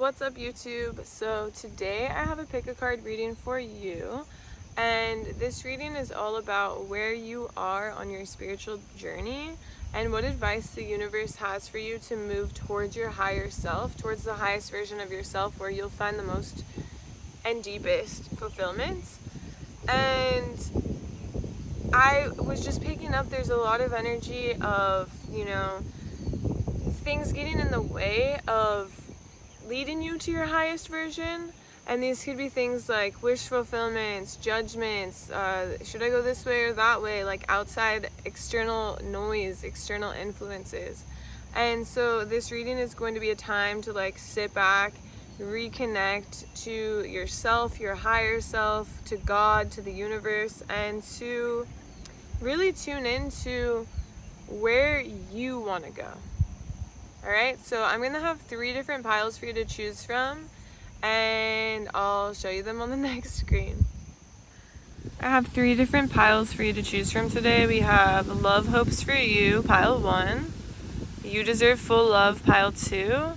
What's up, YouTube? So today I have a pick a card reading for you, and this reading is all about where you are on your spiritual journey and what advice the universe has for you to move towards your higher self, towards the highest version of yourself where you'll find the most and deepest fulfillment. And I was just picking up, there's a lot of energy of, things getting in the way of leading you to your highest version. And these could be things like wish fulfillments, judgments, should I go this way or that way, like outside external noise, external influences. And so this reading is going to be a time to sit back, reconnect to yourself, your higher self, to God, to the universe, and to really tune into where you want to go. Alright, so I'm going to have 3 different piles for you to choose from, and I'll show you them on the next screen. I have 3 different piles for you to choose from today. We have Love Hopes for You, pile 1, You Deserve Full Love, pile 2,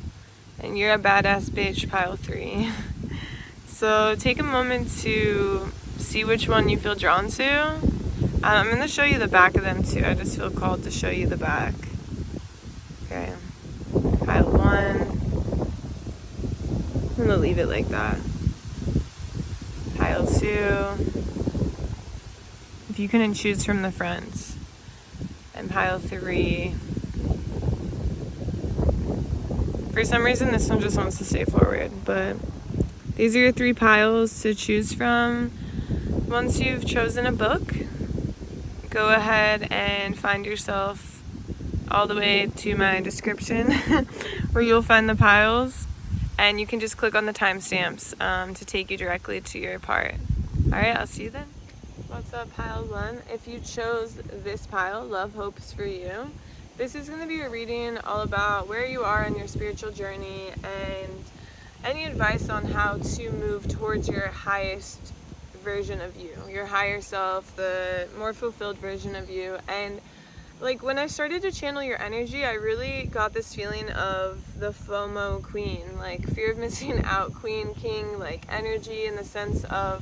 and You're a Badass Bitch, pile 3. So take a moment to see which one you feel drawn to. I'm going to show you the back of them too. I just feel called to show you the back. Okay. Pile 1. I'm going to leave it like that. Pile 2. If you couldn't choose from the front. And pile 3. For some reason this one just wants to stay forward, but these are your 3 piles to choose from. Once you've chosen a book, go ahead and find yourself all the way to my description where you'll find the piles, and you can just click on the timestamps to take you directly to your part. Alright, I'll see you then. What's up, pile 1? If you chose this pile, Love Hopes for You, this is going to be a reading all about where you are on your spiritual journey and any advice on how to move towards your highest version of you, your higher self, the more fulfilled version of you. And when I started to channel your energy, I really got this feeling of the FOMO queen, fear of missing out queen, king, energy, in the sense of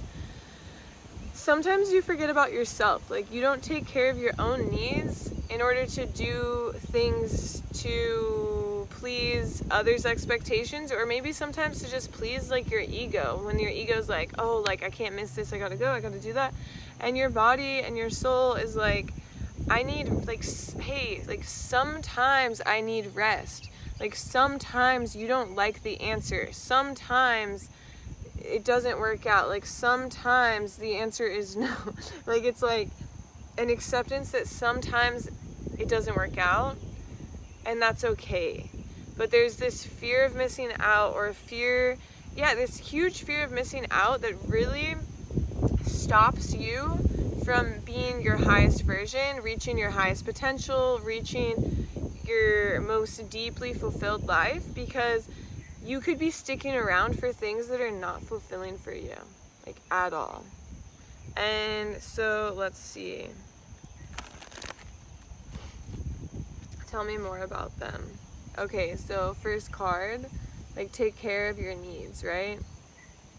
sometimes you forget about yourself. You don't take care of your own needs in order to do things to please others' expectations, or maybe sometimes to just please your ego, when your ego's I can't miss this, I gotta go, I gotta do that. And your body and your soul is I need, sometimes I need rest. Sometimes you don't like the answer. Sometimes it doesn't work out. Sometimes the answer is no. It's an acceptance that sometimes it doesn't work out, and that's okay. But there's this fear of missing out, or this huge fear of missing out that really stops you from being your highest version, reaching your highest potential, reaching your most deeply fulfilled life, because you could be sticking around for things that are not fulfilling for you, at all. And so let's see. Tell me more about them. Okay, so first card, take care of your needs, right?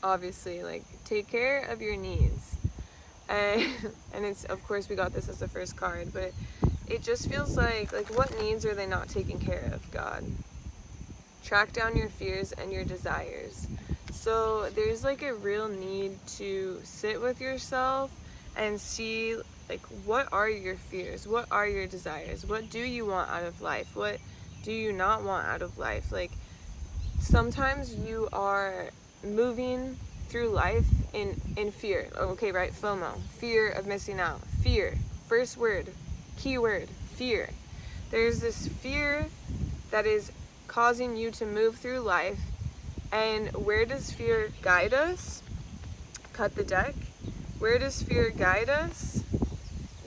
Obviously, take care of your needs. And it's, of course, we got this as the first card, but it just feels like what needs are they not taking care of, God? Track down your fears and your desires. So there's a real need to sit with yourself and see what are your fears? What are your desires? What do you want out of life? What do you not want out of life? Sometimes you are moving through life in fear. Okay, right? FOMO, fear of missing out. Fear, first word, keyword, fear. There's this fear that is causing you to move through life. And where does fear guide us? Cut the deck. Where does fear guide us?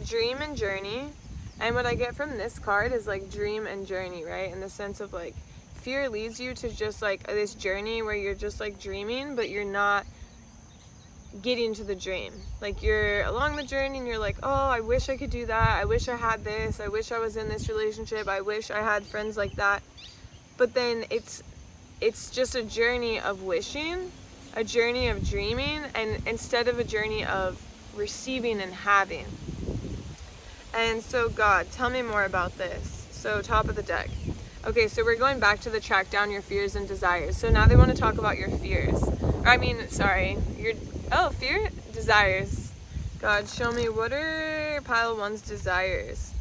Dream and journey. And what I get from this card is dream and journey, right? In the sense of fear leads you to just this journey where you're just dreaming, but you're not getting to the dream. You're along the journey and you're oh, I wish I could do that. I wish I had this. I wish I was in this relationship. I wish I had friends like that. But then it's it's just a journey of wishing, a journey of dreaming, and instead of a journey of receiving and having. And so God, tell me more about this. So top of the deck. Okay, so we're going back to the track down your fears and desires. So now they want to talk about your fears. Fear? Desires. God, show me, what are pile one's desires?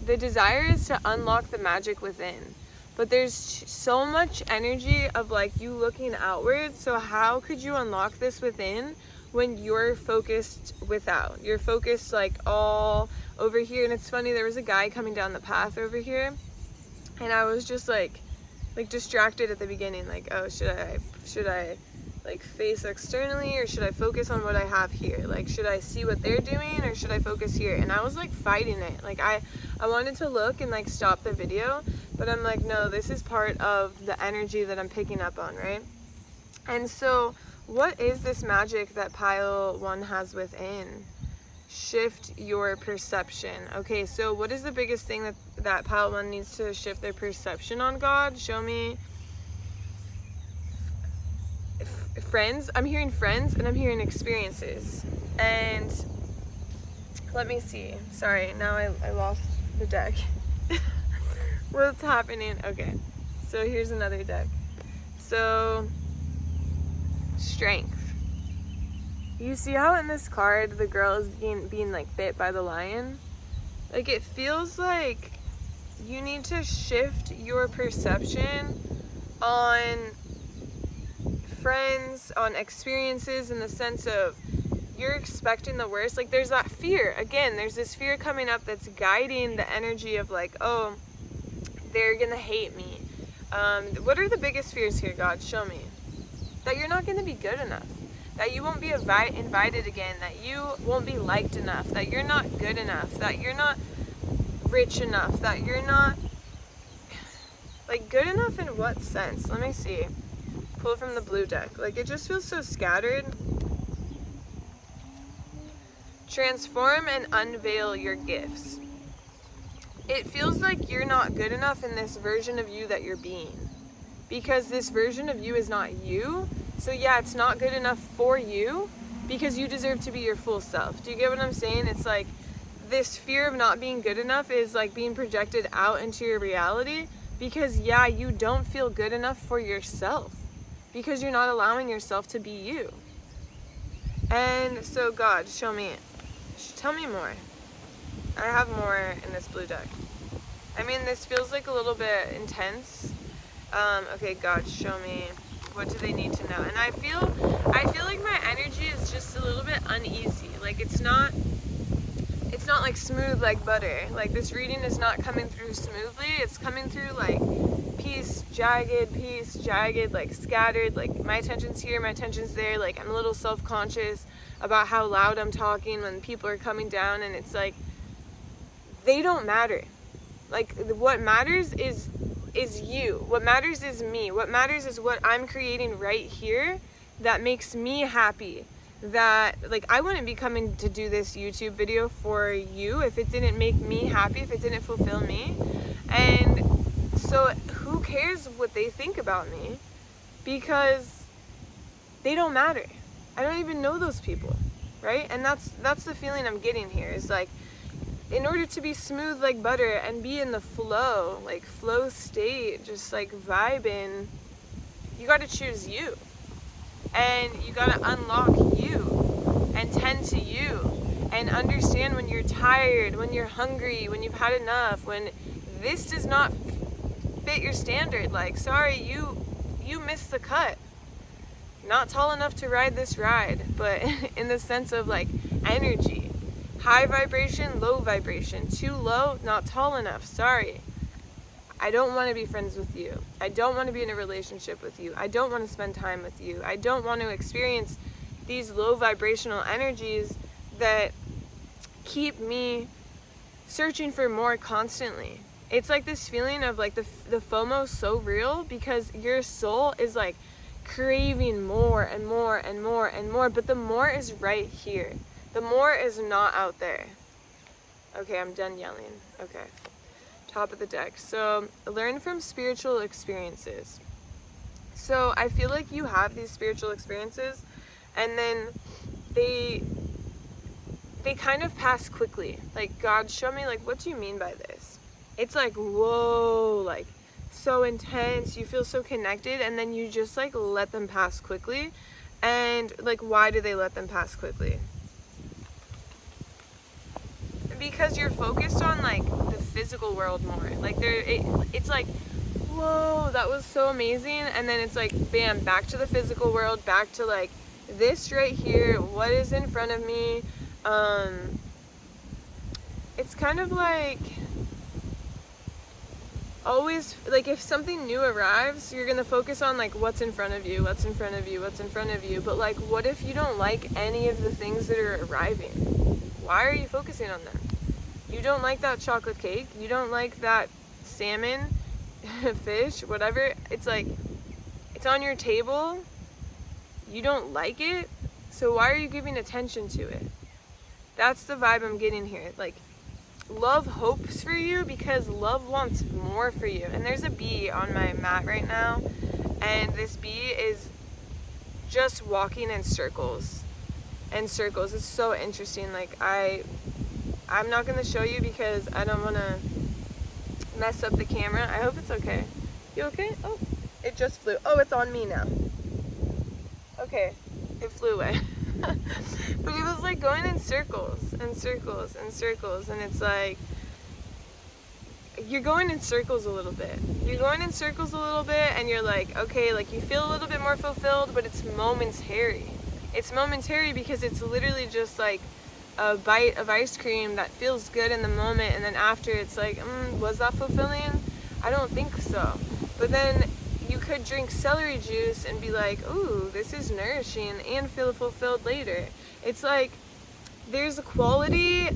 The desire is to unlock the magic within. But there's so much energy of like you looking outward. So how could you unlock this within when you're focused without? You're focused like all over here. And it's funny, there was a guy coming down the path over here. And I was just like distracted at the beginning. Like, oh, should I like face externally, or should I focus on what I have here? Like, should I see what they're doing, or should I focus here? And I was like fighting it. Like I wanted to look and like stop the video, but I'm like, no, this is part of the energy that I'm picking up on, right? And so what is this magic that pile one has within? Shift your perception. Okay, so what is the biggest thing that pile one needs to shift their perception on, God? Show me. Friends. I'm hearing friends, and I'm hearing experiences. And let me see. Sorry, now I lost the deck. What's happening? Okay, so here's another deck. So strength. You see how in this card the girl is being like bit by the lion? Like, it feels like you need to shift your perception on friends, on experiences, in the sense of you're expecting the worst. Like, there's that fear. Again, there's this fear coming up that's guiding the energy of like, oh, they're gonna hate me. What are the biggest fears here, God? Show me. That you're not gonna be good enough. That you won't be invited again, that you won't be liked enough, that you're not good enough, that you're not rich enough, that you're not, like, good enough in what sense? Let me see. Pull from the blue deck. Like, it just feels so scattered. Transform and unveil your gifts. It feels like you're not good enough in this version of you that you're being. Because this version of you is not you. So yeah, it's not good enough for you because you deserve to be your full self. Do you get what I'm saying? It's like this fear of not being good enough is like being projected out into your reality because yeah, you don't feel good enough for yourself because you're not allowing yourself to be you. And so God, show me, tell me more. I have more in this blue deck. I mean, this feels like a little bit intense. Okay, God, show me. What do they need to know? And I feel like my energy is just a little bit uneasy. Like it's not like smooth like butter. Like this reading is not coming through smoothly. It's coming through like piece, jagged, like scattered. Like my attention's here, my attention's there. Like I'm a little self-conscious about how loud I'm talking when people are coming down, and it's like they don't matter. Like what matters is you. What matters is me. What matters is what I'm creating right here that makes me happy. That, like, I wouldn't be coming to do this YouTube video for you if it didn't make me happy, if it didn't fulfill me. And so who cares what they think about me? Because they don't matter. I don't even know those people, right? And that's the feeling I'm getting here, is like, in order to be smooth like butter and be in the flow, like flow state, just like vibing, you got to choose you. And you got to unlock you and tend to you and understand when you're tired, when you're hungry, when you've had enough, when this does not fit your standard. Like, sorry, you missed the cut. Not tall enough to ride this ride, but in the sense of like energy. High vibration, low vibration. Too low, not tall enough. Sorry. I don't want to be friends with you. I don't want to be in a relationship with you. I don't want to spend time with you. I don't want to experience these low vibrational energies that keep me searching for more constantly. It's like this feeling of like the FOMO so real because your soul is like craving more and more and more and more, but the more is right here. The more is not out there. Okay, I'm done yelling. Okay. Top of the deck. So, learn from spiritual experiences. So I feel like you have these spiritual experiences, and then they kind of pass quickly. Like, God, show me, like, what do you mean by this? It's like, whoa, like, so intense, you feel so connected, and then you just, like, let them pass quickly. And, like, why do they let them pass quickly? Because you're focused on, like, the physical world more. Like, it's like, whoa, that was so amazing, and then it's like, bam, back to the physical world, back to, like, this right here, what is in front of me. It's kind of like, always, like, if something new arrives, you're gonna focus on, like, what's in front of you, what's in front of you, what's in front of you. But, like, what if you don't like any of the things that are arriving? Why are you focusing on them? You don't like that chocolate cake, you don't like that salmon, fish, whatever. It's like, it's on your table, you don't like it, so why are you giving attention to it? That's the vibe I'm getting here. Like, love hopes for you because love wants more for you. And there's a bee on my mat right now, and this bee is just walking in circles and circles. It's so interesting. Like, I'm not going to show you because I don't want to mess up the camera. I hope it's okay. You okay? Oh, it just flew. Oh, it's on me now. Okay, it flew away. But it was like going in circles and circles and circles, and it's like, you're going in circles a little bit. You're going in circles a little bit, and you're like, okay, like, you feel a little bit more fulfilled, but it's momentary. It's momentary because it's literally just like a bite of ice cream that feels good in the moment, and then after it's like, was that fulfilling? I don't think so. But then you could drink celery juice and be like, ooh, this is nourishing, and feel fulfilled later. It's like, there's a quality,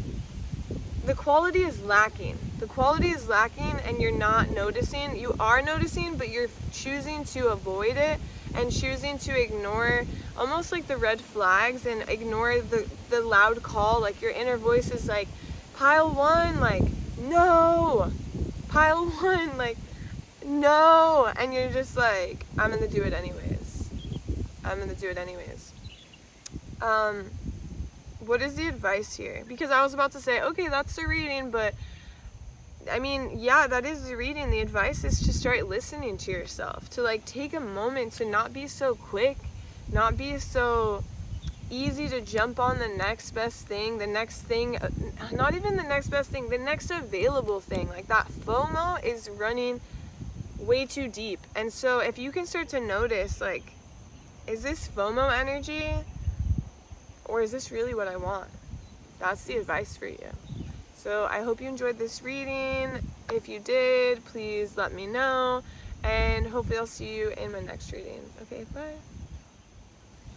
the quality is lacking. The quality is lacking, and you're not noticing. You are noticing, but you're choosing to avoid it and choosing to ignore almost like the red flags and ignore the loud call. Like, your inner voice is like, pile one, like, no. Pile one, like, no. And you're just like, I'm gonna do it anyways. I'm gonna do it anyways. What is the advice here? Because I was about to say, okay, that's the reading, but I mean, yeah, that is the reading. The advice is to start listening to yourself, to, like, take a moment to not be so quick, not be so easy to jump on the next best thing, the next thing, not even the next best thing, the next available thing. Like, that FOMO is running way too deep. And so if you can start to notice, like, is this FOMO energy, or is this really what I want? That's the advice for you. So I hope you enjoyed this reading. If you did, please let me know, and hopefully I'll see you in my next reading. Okay, bye.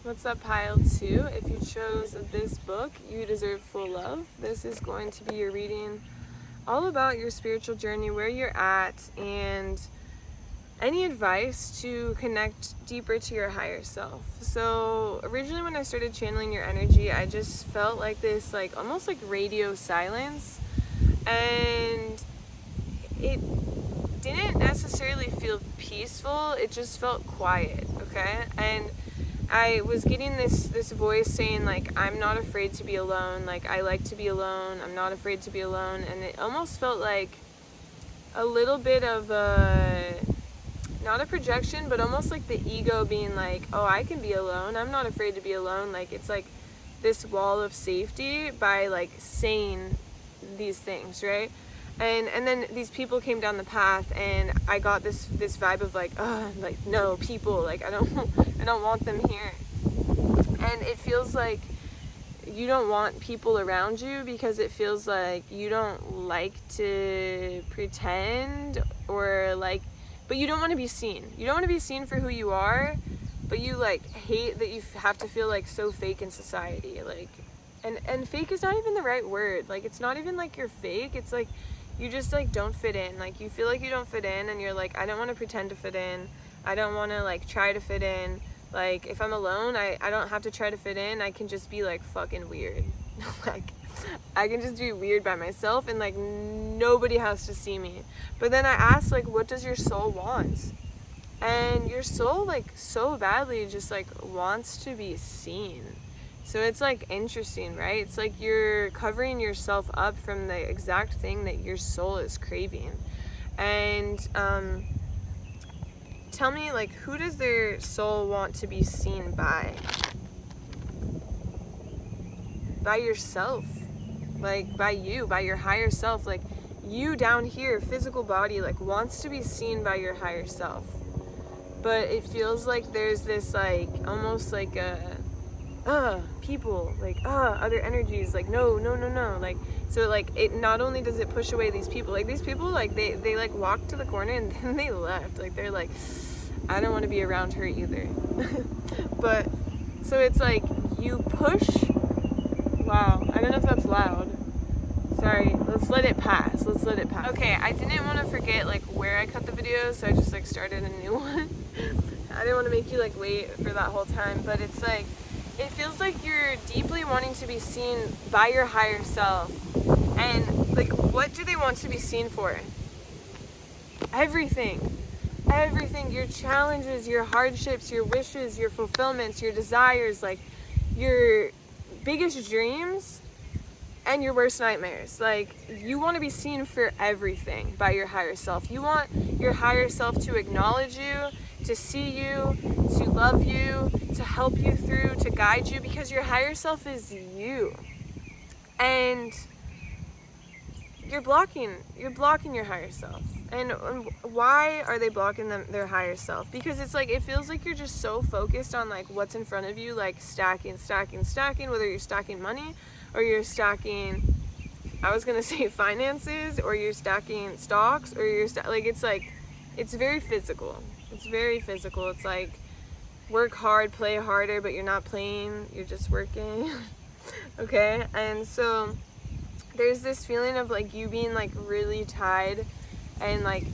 What's up, pile 2? If you chose this book, You Deserve Full Love. This is going to be your reading all about your spiritual journey, where you're at, and any advice to connect deeper to your higher self. So originally when I started channeling your energy, I just felt like this, like, almost like radio silence, and it didn't necessarily feel peaceful, it just felt quiet, okay? And I was getting this voice saying, like, I'm not afraid to be alone, like, I like to be alone, I'm not afraid to be alone. And it almost felt like a little bit of a, not a projection, but almost like the ego being like, oh, I can be alone, I'm not afraid to be alone. Like, it's like this wall of safety by, like, saying these things, right? And then these people came down the path, and I got this vibe of like, like, no, people, like, I don't want them here. And it feels like you don't want people around you because it feels like you don't like to pretend, or like, but you don't want to be seen. You don't want to be seen for who you are, but you, like, hate that you have to feel, like, so fake in society. Like, and fake is not even the right word. Like, it's not even like you're fake. It's like you just, like, don't fit in. Like, you feel like you don't fit in, and you're like, I don't want to pretend to fit in. I don't want to, like, try to fit in. Like, if I'm alone, I don't have to try to fit in. I can just be, like, fucking weird. Like, I can just be weird by myself, and, like, nobody has to see me. But then I asked, like, what does your soul want? And your soul, like, so badly just, like, wants to be seen. So it's, like, interesting, right? It's like you're covering yourself up from the exact thing that your soul is craving. And tell me, like, who does their soul want to be seen by? By yourself. Like, by you, by your higher self. Like, you down here, physical body, like, wants to be seen by your higher self. But it feels like there's this, like, almost like a people, like, other energies, like, no, like, so, like, it not only does it push away these people, like, like, they like walked to the corner and then they left, like, they're like, I don't want to be around her either. But so it's like you push. Wow, I don't know if that's loud. Sorry, let's let it pass. Okay, I didn't want to forget, like, where I cut the video, so I just, like, started a new one. I didn't want to make you, like, wait for that whole time, but it's like, it feels like you're deeply wanting to be seen by your higher self. And, like, what do they want to be seen for? Everything. Everything. Your challenges, your hardships, your wishes, your fulfillments, your desires, like, your biggest dreams and your worst nightmares. Like, you want to be seen for everything by your higher self. You want your higher self to acknowledge you, to see you, to love you, to help you through, to guide you, because your higher self is you. And you're blocking your higher self. And why are they blocking their higher self? Because it's like, it feels like you're just so focused on, like, what's in front of you, like stacking, whether you're stacking money or you're stacking, I was gonna say finances, or you're stacking stocks, or like, it's very physical. It's like, work hard, play harder, but you're not playing, you're just working. Okay? And so there's this feeling of, like, you being, like, really tied and, like,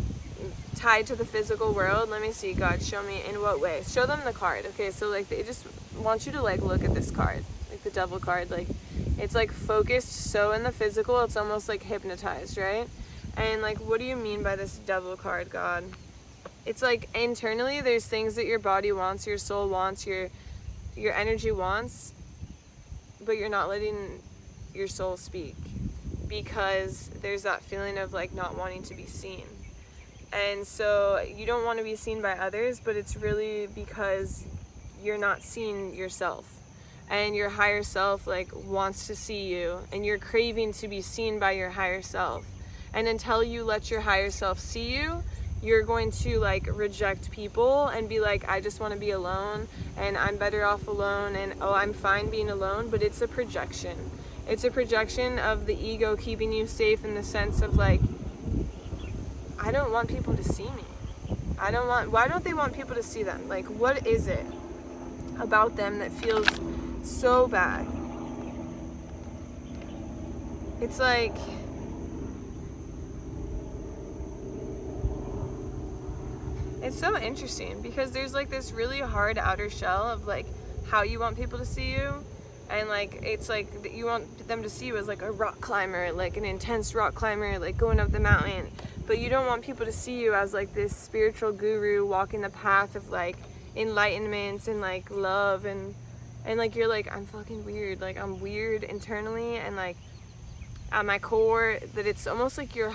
tied to the physical world. Let me see, God, show me in what way. Show them the card. Okay, so, like, they just want you to, like, look at this card, like the devil card. Like, it's, like, focused so in the physical, it's almost like hypnotized, right? And, like, what do you mean by this devil card, God? It's like, internally there's things that your body wants, your soul wants, your energy wants, but you're not letting your soul speak, because there's that feeling of, like, not wanting to be seen. And so you don't want to be seen by others, but it's really because you're not seeing yourself. And your higher self, like, wants to see you, and you're craving to be seen by your higher self. And until you let your higher self see you, you're going to, like, reject people and be like, I just want to be alone, and I'm better off alone, and oh, I'm fine being alone. But it's a projection. It's a projection of the ego keeping you safe, in the sense of, like, I don't want people to see me. Why don't they want people to see them? Like, what is it about them that feels so bad? It's like, it's so interesting, because there's, like, this really hard outer shell of, like, how you want people to see you. And, like, it's like you want them to see you as, like, a rock climber, like an intense rock climber, like, going up the mountain. But you don't want people to see you as, like, this spiritual guru walking the path of, like, enlightenment and, like, love. And like, you're like, I'm fucking weird. Like, I'm weird internally, and, like, at my core, that it's almost like you're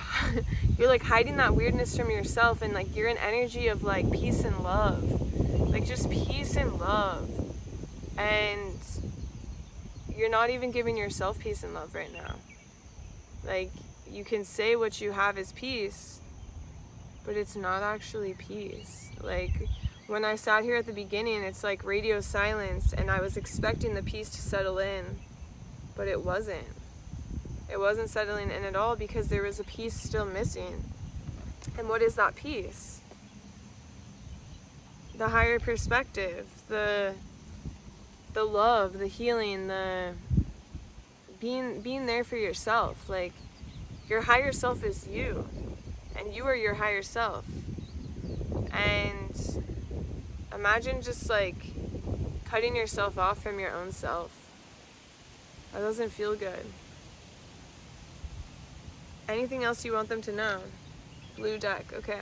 like hiding that weirdness from yourself, and, like, you're an energy of, like, peace and love, like, just peace and love. And you're not even giving yourself peace and love right now. Like, you can say what you have is peace, but it's not actually peace. Like, when I sat here at the beginning, it's like radio silence, and I was expecting the peace to settle in, but it wasn't. It wasn't settling in at all, because there was a piece still missing. And what is that piece? The higher perspective, the love, the healing, the being there for yourself. Like, your higher self is you, and you are your higher self. And imagine just, like, cutting yourself off from your own self. That doesn't feel good. Anything else you want them to know? Blue deck. Okay.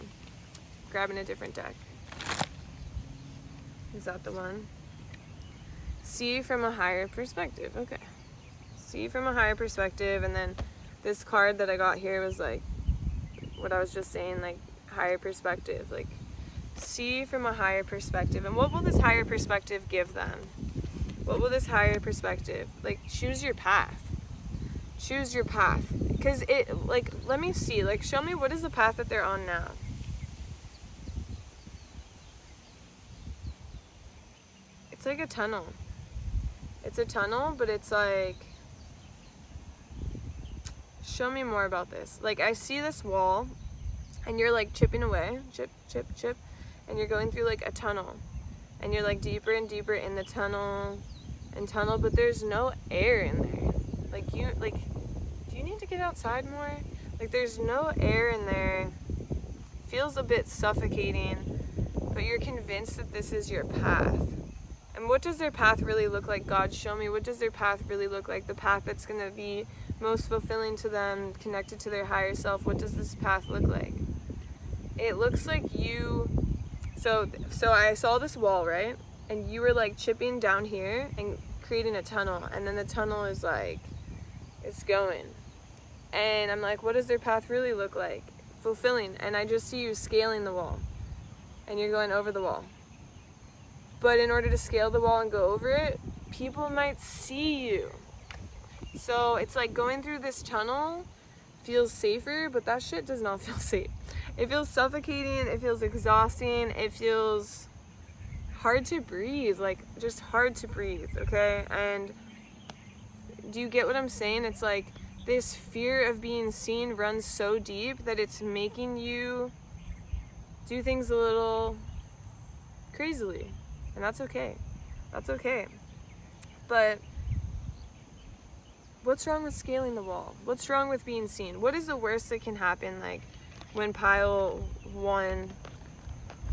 Grabbing a different deck. Is that the one? See from a higher perspective. Okay. See from a higher perspective. And then this card that I got here was like what I was just saying, like higher perspective. Like see from a higher perspective. And what will this higher perspective give them? What will this higher perspective? Like choose your path. Choose your path. Because it, like, let me see. Like, show me what is the path that they're on now. It's like a tunnel. It's a tunnel, but it's like, show me more about this. Like, I see this wall, and you're like chipping away, chip, chip, chip, and you're going through like a tunnel, and you're like deeper and deeper in the tunnel, but there's no air in there. Like, do you need to get outside more? Like, there's no air in there. Feels a bit suffocating, but you're convinced that this is your path. And what does their path really look like? God, show me, what does their path really look like? The path that's going to be most fulfilling to them, connected to their higher self. What does this path look like? It looks like you, so I saw this wall, right? And you were like chipping down here and creating a tunnel. And then the tunnel is like, it's going. And I'm like, what does their path really look like? Fulfilling. And I just see you scaling the wall. And you're going over the wall. But in order to scale the wall and go over it, people might see you. So it's like going through this tunnel feels safer, but that shit does not feel safe. It feels suffocating, it feels exhausting, it feels hard to breathe, like just hard to breathe, okay? And do you get what I'm saying? It's like this fear of being seen runs so deep that it's making you do things a little crazily. And that's okay. That's okay. But what's wrong with scaling the wall? What's wrong with being seen? What is the worst that can happen, like when pile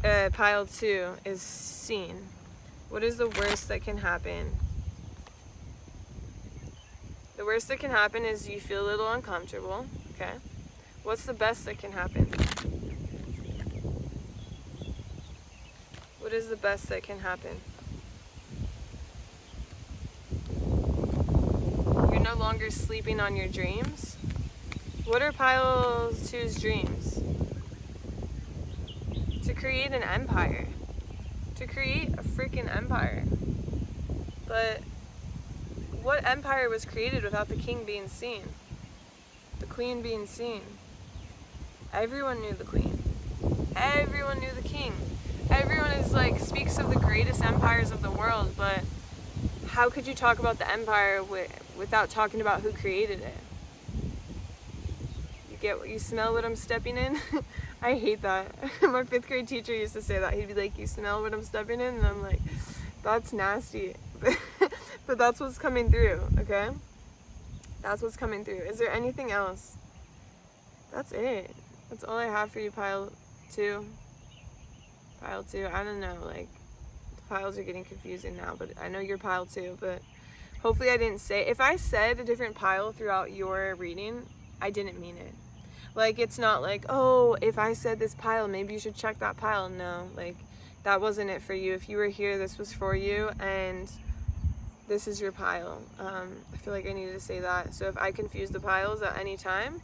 2 is seen? What is the worst that can happen? The worst that can happen is you feel a little uncomfortable, okay? What's the best that can happen? What is the best that can happen? You're no longer sleeping on your dreams. What are pile 2's dreams? To create an empire. To create a freaking empire. But what empire was created without the king being seen? The queen being seen? Everyone knew the queen. Everyone knew the king. Everyone is like, speaks of the greatest empires of the world, but how could you talk about the empire without talking about who created it? You smell what I'm stepping in? I hate that. My 5th grade teacher used to say that. He'd be like, you smell what I'm stepping in? And I'm like, that's nasty. But that's what's coming through, okay? That's what's coming through. Is there anything else? That's it. That's all I have for you, pile 2. Pile 2, I don't know, like, the piles are getting confusing now, but I know you're pile 2, but hopefully I didn't say, if I said a different pile throughout your reading, I didn't mean it. Like, it's not like, oh, if I said this pile, maybe you should check that pile. No, like, that wasn't it for you. If you were here, this was for you, and this is your pile. I feel like I needed to say that. So if I confuse the piles at any time,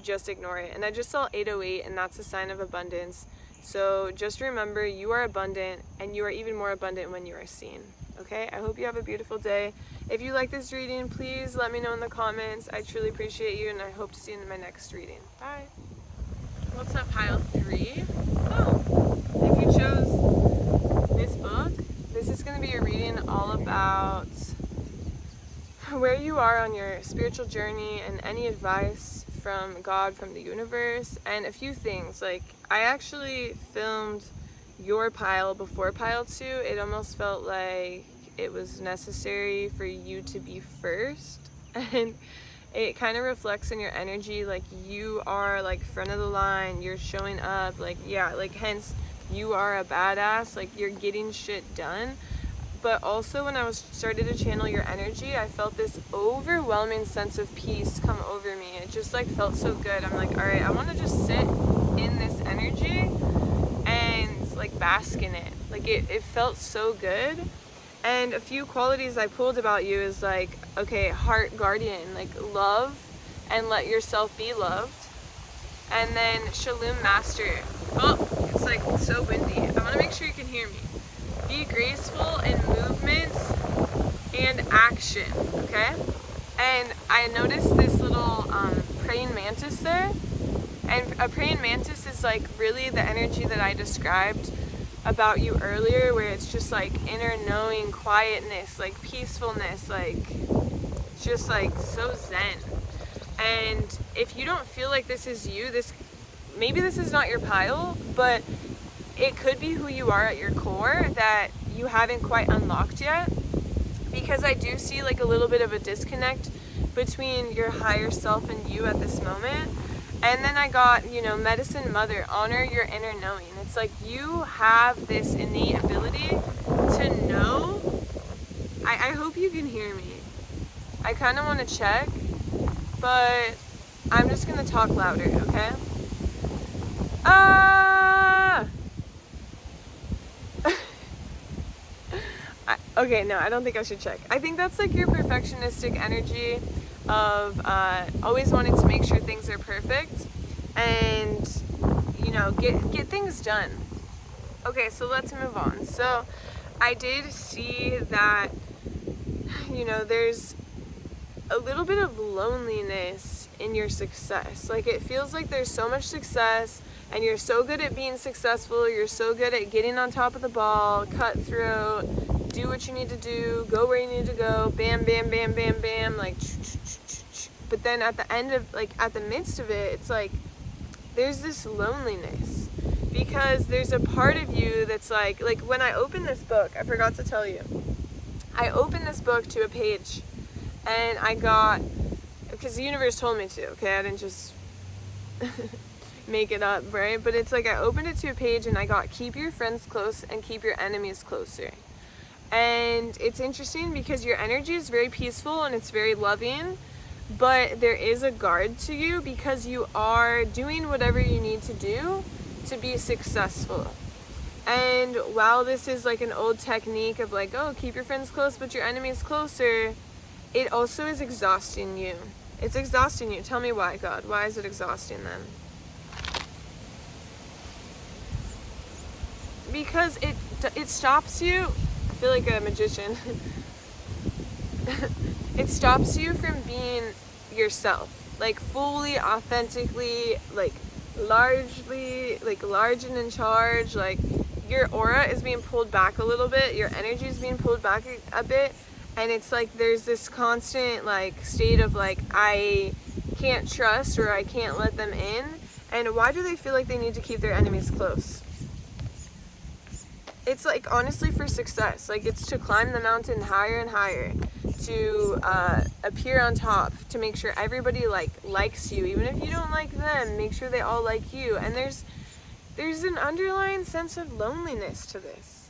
just ignore it. And I just saw 808, and that's a sign of abundance. So just remember, you are abundant, and you are even more abundant when you are seen. Okay? I hope you have a beautiful day. If you like this reading, please let me know in the comments. I truly appreciate you, and I hope to see you in my next reading. Bye. What's up, pile 3? Oh, if you chose this book, this is going to be a reading all about where you are on your spiritual journey and any advice from God, from the universe, and a few things. Like, I actually filmed your pile before pile 2. It almost felt like it was necessary for you to be first, and it kind of reflects in your energy, like you are like front of the line, you're showing up, like, yeah, like, hence you are a badass, like you're getting shit done. But also when I started to channel your energy, I felt this overwhelming sense of peace come over me. It just like felt so good. I'm like, all right, I want to just sit in this energy and like bask in it. Like it felt so good. And a few qualities I pulled about you is like, okay, heart guardian, like love and let yourself be loved. And then Shalom master. Oh, it's like so windy. I want to make sure you can hear me. Be graceful in movements and action, okay? And I noticed this little praying mantis there. And a praying mantis is like really the energy that I described about you earlier, where it's just like inner knowing, quietness, like peacefulness, like just like so zen. And if you don't feel like this is you, maybe this is not your pile, but it could be who you are at your core that you haven't quite unlocked yet. Because I do see like a little bit of a disconnect between your higher self and you at this moment. And then I got, medicine mother, honor your inner knowing. It's like you have this innate ability to know. I hope you can hear me. I kind of want to check, but I'm just going to talk louder, okay? Okay, no, I don't think I should check. I think that's like your perfectionistic energy of always wanting to make sure things are perfect and, get things done. Okay, so let's move on. So I did see that, there's a little bit of loneliness in your success. Like it feels like there's so much success and you're so good at being successful. You're so good at getting on top of the ball, cutthroat, do what you need to do, go where you need to go, bam, bam, bam, bam, bam, like, but then at the end of, like, at the midst of it, it's like, there's this loneliness, because there's a part of you that's like when I opened this book, I forgot to tell you, I opened this book to a page, and I got, because the universe told me to, okay, I didn't just make it up, right, but it's like, I opened it to a page, and I got, keep your friends close and keep your enemies closer. And it's interesting because your energy is very peaceful and it's very loving, but there is a guard to you because you are doing whatever you need to do to be successful. And while this is like an old technique of like, oh, keep your friends close but your enemies closer, it also is exhausting you. It's exhausting you. Tell me why, God. Why is it exhausting them? Because it stops you. I feel like a magician. It stops you from being yourself, like fully, authentically, like largely, like large and in charge. Like your aura is being pulled back a little bit, your energy is being pulled back a bit, and it's like there's this constant like state of like, I can't trust or I can't let them in. And why do they feel like they need to keep their enemies close? It's like honestly for success. Like it's to climb the mountain higher and higher, to appear on top, to make sure everybody likes you, even if you don't like them, make sure they all like you. And there's an underlying sense of loneliness to this.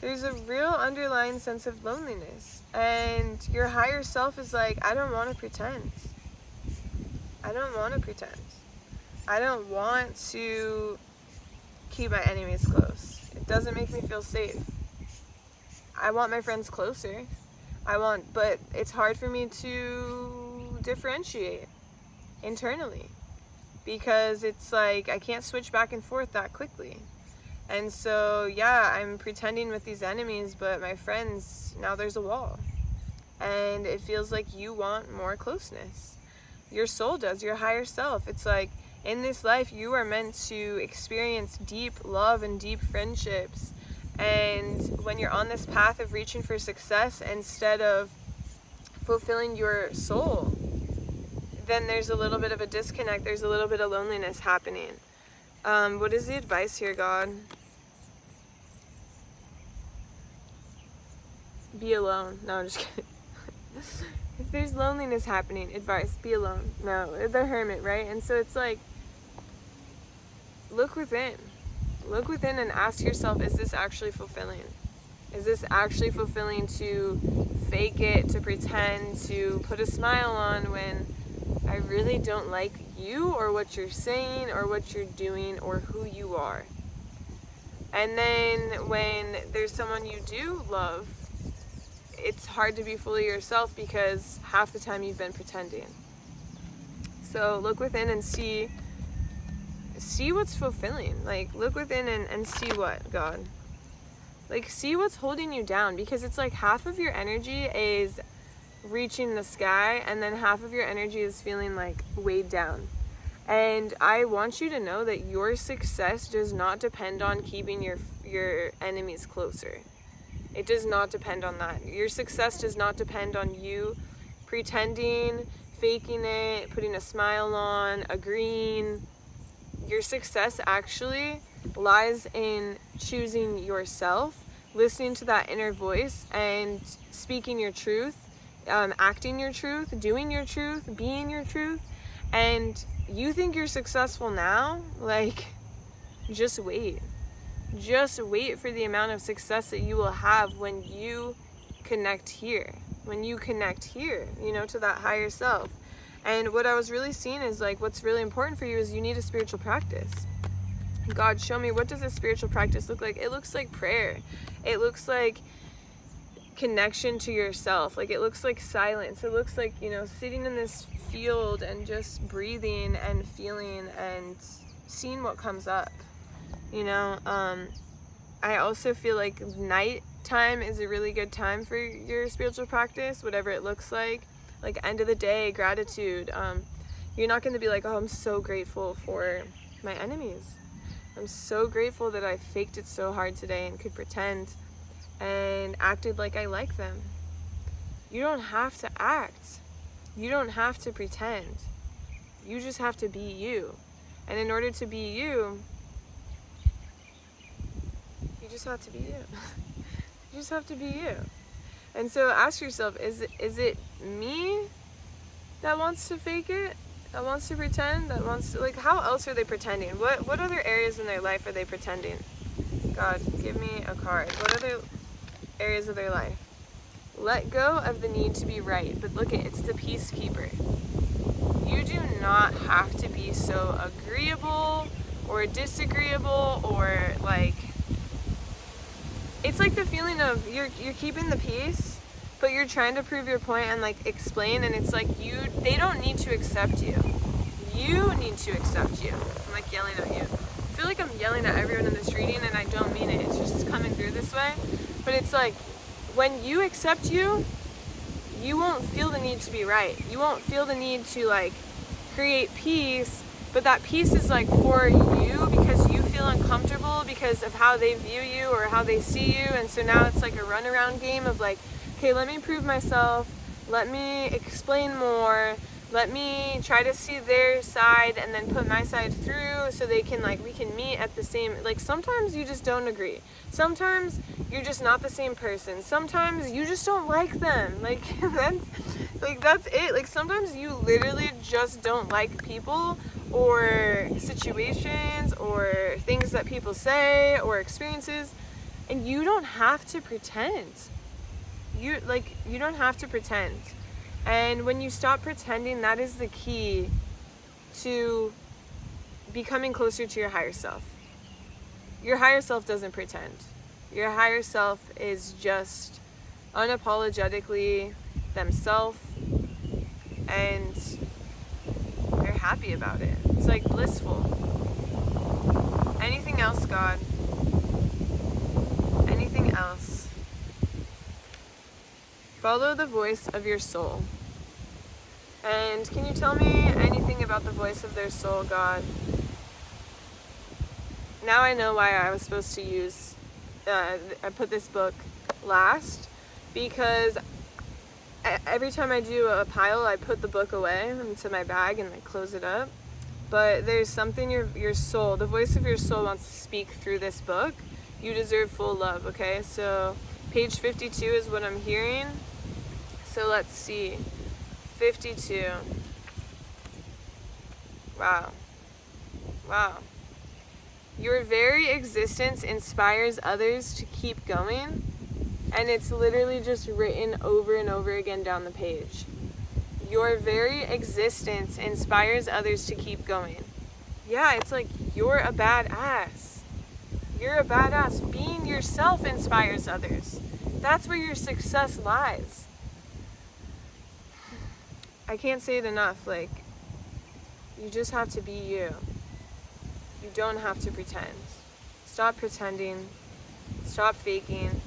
There's a real underlying sense of loneliness, and your higher self is like, I don't want to pretend. I don't want to pretend. I don't want to keep my enemies close. It doesn't make me feel safe. I want my friends closer. But it's hard for me to differentiate internally, because it's like I can't switch back and forth that quickly. And so, yeah, I'm pretending with these enemies, but my friends, now there's a wall. And it feels like you want more closeness. Your soul does, your higher self. It's like, in this life, you are meant to experience deep love and deep friendships. And when you're on this path of reaching for success instead of fulfilling your soul, then there's a little bit of a disconnect. There's a little bit of loneliness happening. What is the advice here, God? Be alone. No, I'm just kidding. If there's loneliness happening, advice, be alone. No, the hermit, right? And so it's like, look within. Look within and ask yourself, is this actually fulfilling? Is this actually fulfilling to fake it, to pretend, to put a smile on when I really don't like you or what you're saying or what you're doing or who you are? And then when there's someone you do love, it's hard to be fully yourself because half the time you've been pretending. So look within and see what's fulfilling. Like, look within and see what, God. Like, see what's holding you down, because it's like half of your energy is reaching the sky and then half of your energy is feeling like weighed down. And I want you to know that your success does not depend on keeping your enemies closer. It does not depend on that. Your success does not depend on you pretending, faking it, putting a smile on, agreeing. Your success actually lies in choosing yourself, listening to that inner voice and speaking your truth, acting your truth, doing your truth, being your truth. And you think you're successful now? Like, just wait. Just wait for the amount of success that you will have when you connect here. When you connect here, to that higher self. And what I was really seeing is, like, what's really important for you is you need a spiritual practice. God, show me, what does a spiritual practice look like? It looks like prayer. It looks like connection to yourself. Like, it looks like silence. It looks like, sitting in this field and just breathing and feeling and seeing what comes up. I also feel like night time is a really good time for your spiritual practice, whatever it looks like end of the day, gratitude. You're not going to be like, oh, I'm so grateful for my enemies. I'm so grateful that I faked it so hard today and could pretend and acted like I like them. You don't have to act. You don't have to pretend. You just have to be you. And in order to be you, you just have to be you. You just have to be you. And so ask yourself, is it me that wants to fake it? That wants to pretend? That wants to, like, how else are they pretending? What other areas in their life are they pretending? God, give me a card. What other areas of their life? Let go of the need to be right. But look, it's the peacekeeper. You do not have to be so agreeable or disagreeable or, like, it's like the feeling of you're keeping the peace, but you're trying to prove your point and, like, explain, and it's like they don't need to accept you. You need to accept you. I'm, like, yelling at you. I feel like I'm yelling at everyone in this reading, and I don't mean it. It's just coming through this way. But it's like, when you accept you won't feel the need to be right. You won't feel the need to, like, create peace, but that peace is, like, for you because you feel uncomfortable because of how they view you or how they see you. And so now it's like a runaround game of, like, okay, let me prove myself, let me explain more, let me try to see their side and then put my side through so they can, like, we can meet at the same, like, sometimes you just don't agree. Sometimes you're just not the same person. Sometimes you just don't like them. Like, that's it. Like, sometimes you literally just don't like people or situations or things that people say or experiences, and you don't have to pretend. You don't have to pretend. And when you stop pretending, that is the key to becoming closer to your higher self. Your higher self doesn't pretend. Your higher self is just unapologetically themselves, and they're happy about it. It's like blissful. Anything else, God? Anything else? Follow the voice of your soul. And can you tell me anything about the voice of their soul, God? Now I know why I was supposed to use, I put this book last, because every time I do a pile, I put the book away into my bag and I close it up. But there's something your soul, the voice of your soul wants to speak through this book. You deserve full love, okay? So page 52 is what I'm hearing. So let's see. 52. Wow. Your very existence inspires others to keep going. And it's literally just written over and over again down the page. Your very existence inspires others to keep going. Yeah, it's like, you're a badass. You're a badass. Being yourself inspires others. That's where your success lies. I can't say it enough. Like, you just have to be you. You don't have to pretend. Stop pretending. Stop faking.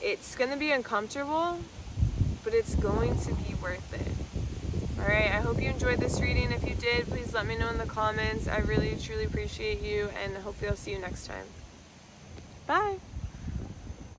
It's going to be uncomfortable, but it's going to be worth it. Alright, I hope you enjoyed this reading. If you did, please let me know in the comments. I really, truly appreciate you, and hopefully I'll see you next time. Bye!